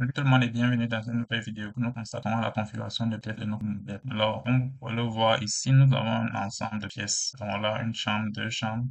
Salut tout le monde et bienvenue dans une nouvelle vidéo où nous constatons la configuration de pièces de notre modèle. Alors, on peut le voir ici, nous avons un ensemble de pièces. Donc là, une chambre, deux chambres,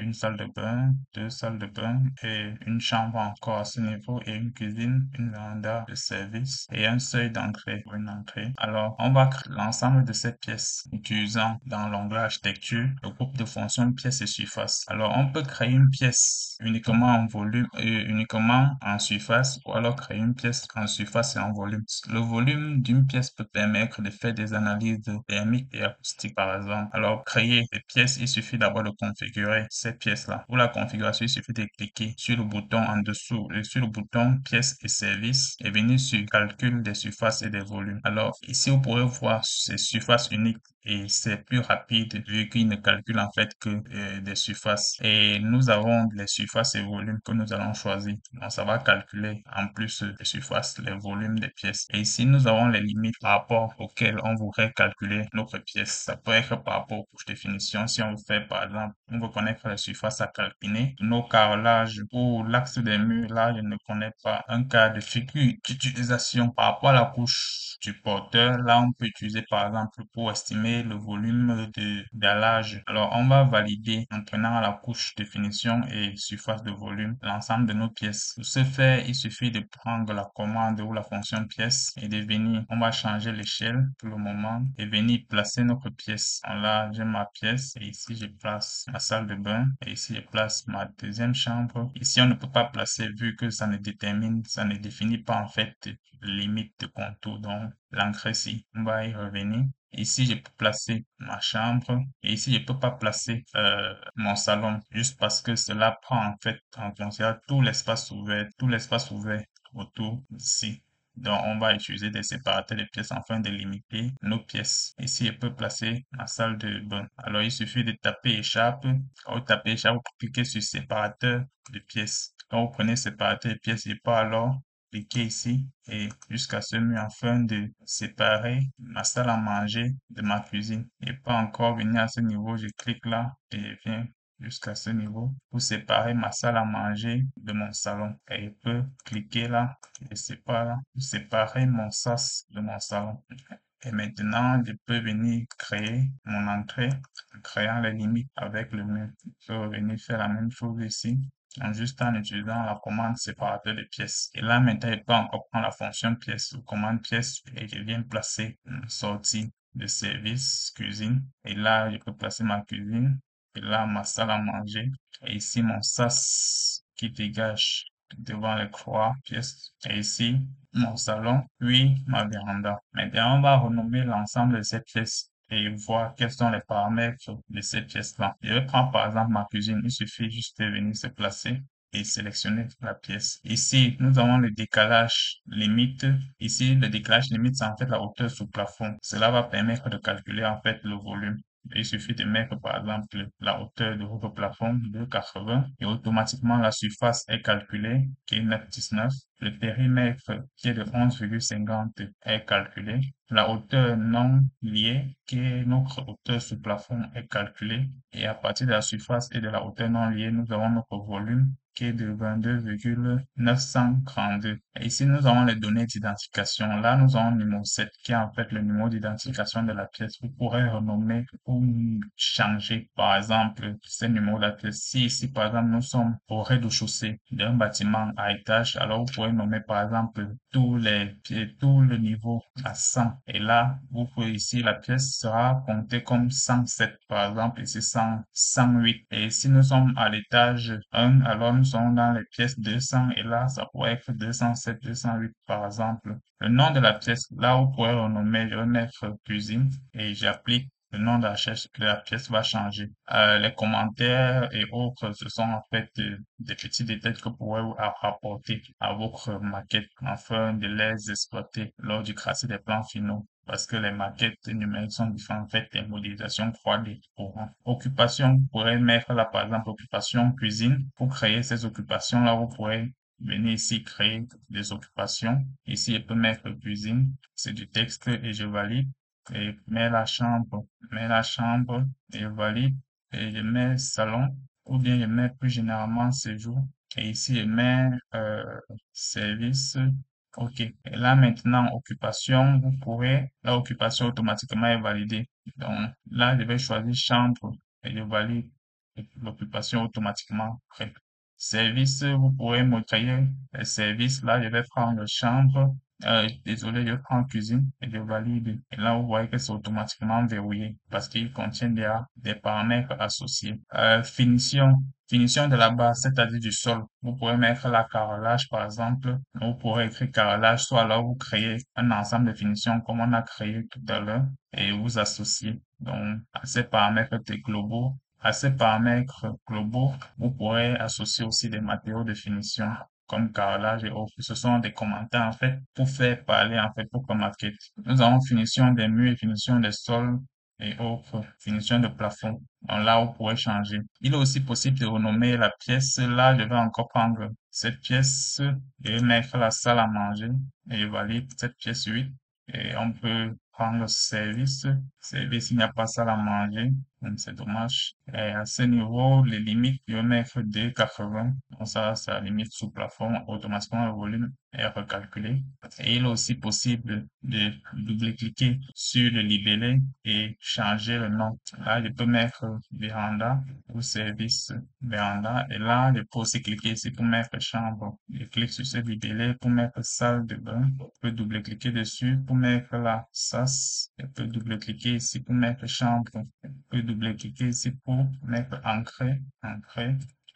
une salle de bain, deux salles de bain et une chambre encore à ce niveau et une cuisine, une véranda de service et un seuil d'entrée pour une entrée. Alors, on va créer l'ensemble de ces pièces utilisant dans l'onglet architecture le groupe de fonctions pièces et surface. Alors, on peut créer une pièce uniquement en volume et uniquement en surface ou alors créer une pièce en surface et en volume. Le volume d'une pièce peut permettre de faire des analyses thermiques et acoustiques, par exemple. Alors, créer des pièces, il suffit d'abord de configurer ces pièces-là. Pour la configuration, il suffit de cliquer sur le bouton en dessous et sur le bouton pièces et services et venir sur calcul des surfaces et des volumes. Alors, ici, vous pourrez voir ces surfaces uniques et c'est plus rapide vu qu'il ne calcule en fait que des surfaces. Et nous avons les surfaces et volumes que nous allons choisir. Donc, ça va calculer en plus des surfaces les volumes des pièces. Et ici, nous avons les limites par rapport auxquelles on voudrait calculer notre pièce. Ça peut être par rapport aux couches de finition. Si on veut faire, par exemple, on veut connaître les surfaces à calpiner, nos carrelages ou l'axe des murs, là, je ne connais pas un cas de figure d'utilisation par rapport à la couche du porteur. Là, on peut utiliser, par exemple, pour estimer le volume de dallage. Alors, on va valider en prenant la couche de finition et surface de volume l'ensemble de nos pièces. Pour ce faire, il suffit de prendre la commande ou la fonction pièce et de venir, on va changer l'échelle pour le moment et venir placer notre pièce. Alors là, j'ai ma pièce et ici, je place ma salle de bain et ici, je place ma deuxième chambre. Ici, on ne peut pas placer vu que ça ne définit pas en fait limite de contour. Donc, l'encre ici, on va y revenir. Ici, je peux placer ma chambre et ici, je peux pas placer mon salon juste parce que cela prend en fait en considération tout l'espace ouvert autour d'ici. Donc, on va utiliser des séparateurs de pièces afin de limiter nos pièces. Ici, je peux placer ma salle de bain. Alors, il suffit de taper échappe. Quand vous tapez échappe, vous cliquez sur séparateur de pièces. Quand vous prenez séparateur de pièces, je peux alors cliquer ici et jusqu'à ce mur afin de séparer ma salle à manger de ma cuisine. Et pas encore venir à ce niveau, je clique là et je viens jusqu'à ce niveau pour séparer ma salle à manger de mon salon. Et je peux cliquer là et sépare là pour séparer mon sas de mon salon. Et maintenant, je peux venir créer mon entrée en créant les limites avec le mur. Je peux venir faire la même chose ici juste en utilisant la commande séparateur de pièces. Et là, maintenant, je peux encore prendre la fonction pièce ou commande pièce et je viens placer une sortie de service cuisine. Et là, je peux placer ma cuisine. Et là, ma salle à manger. Et ici, mon sas qui dégage devant les croix pièces. Et ici, mon salon, puis ma véranda. Maintenant, on va renommer l'ensemble de ces pièces et voir quels sont les paramètres de ces pièces-là. Je vais prendre par exemple ma cuisine. Il suffit juste de venir se placer et sélectionner la pièce. Ici, nous avons le décalage limite. Ici, le décalage limite, c'est en fait la hauteur sous plafond. Cela va permettre de calculer en fait le volume. Il suffit de mettre par exemple la hauteur de votre plafond de 80 et automatiquement la surface est calculée qui est 9,19. Le périmètre qui est de 11,50 est calculé. La hauteur non liée qui est notre hauteur sous plafond est calculée et à partir de la surface et de la hauteur non liée, nous avons notre volume qui est de 22,932. Et ici, nous avons les données d'identification. Là, nous avons le numéro 7 qui est en fait le numéro d'identification de la pièce. Vous pourrez renommer ou changer, par exemple, ce numéro de la pièce. Si ici, par exemple, nous sommes au rez-de-chaussée d'un bâtiment à étage, alors vous pourrez nommer, par exemple, tous les pieds, tout le niveau à 100. Et là, vous pouvez ici, la pièce sera comptée comme 107, par exemple, ici 100, 108. Et si nous sommes à l'étage 1, alors nous sommes dans les pièces 200 et là, ça pourrait être 207, 208, par exemple. Le nom de la pièce, là, vous pourrez renommer, je vais mettre cuisine et j'applique le nom de la pièce va changer. Les commentaires et autres, ce sont en fait des petits détails que vous pourrez rapporter à votre maquette afin de les exploiter lors du tracé des plans finaux. Parce que les maquettes numériques sont différentes, en fait, des modélisations 3D. Pour occupation, vous pourrez mettre là, par exemple, occupation cuisine. Pour créer ces occupations-là, vous pourrez venir ici créer des occupations. Ici, je peux mettre cuisine. C'est du texte et je valide et mets la chambre et valide et je mets salon ou bien je mets plus généralement séjour et ici je mets service OK. Et là, maintenant, occupation, la occupation automatiquement est validée. Donc, là, je vais choisir chambre et je valide l'occupation automatiquement. Après, service, vous pourrez me créer les services. Là, je vais prendre chambre. Désolé, je prends cuisine et je valide. Et là, vous voyez que c'est automatiquement verrouillé parce qu'il contient déjà des paramètres associés. Finition de la base, c'est-à-dire du sol. Vous pourrez mettre la carrelage, par exemple. Vous pourrez écrire carrelage, soit alors vous créez un ensemble de finitions comme on a créé tout à l'heure et vous associez. Donc, à ces paramètres globaux, vous pourrez associer aussi des matériaux de finition comme carrelage et autres. Ce sont des commentaires, en fait, pour faire parler, en fait, pour maquette. Nous avons finition des murs et finition des sols et autres, finition de plafond. Donc là, vous pourrez changer. Il est aussi possible de renommer la pièce. Là, je vais encore prendre cette pièce et mettre la salle à manger et je valide cette pièce 8. Et on peut prendre service. Service, il n'y a pas salle à manger. Donc, c'est dommage. Et à ce niveau, les limites, je vais mettre 2,80. Donc ça limite sous plafond. Automatiquement, le volume est recalculé. Et il est aussi possible de double-cliquer sur le libellé et changer le nom. Là, je peux mettre véranda ou service véranda. Et là, je peux aussi cliquer ici pour mettre chambre. Je clique sur ce libellé pour mettre salle de bain. Je peux double-cliquer dessus pour mettre la sas. Je peux double-cliquer ici pour mettre chambre. Je peux double-cliquer ici pour mettre entrée.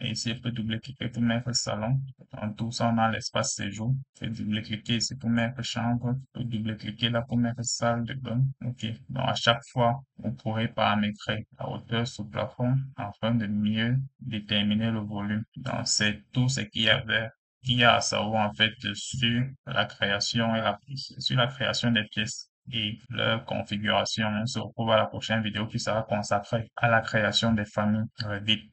Et ici, je peux double-cliquer pour mettre salon. En tout ça, on a l'espace séjour. Je peux double-cliquer ici pour mettre chambre. Je peux double-cliquer là pour mettre salle de bain. OK. Donc, à chaque fois, vous pourrez paramétrer la hauteur sous plafond afin de mieux déterminer le volume. Donc, c'est tout ce qu'il y a à savoir, en fait, sur la création des pièces et leur configuration. On se retrouve à la prochaine vidéo qui sera consacrée à la création des familles Revit.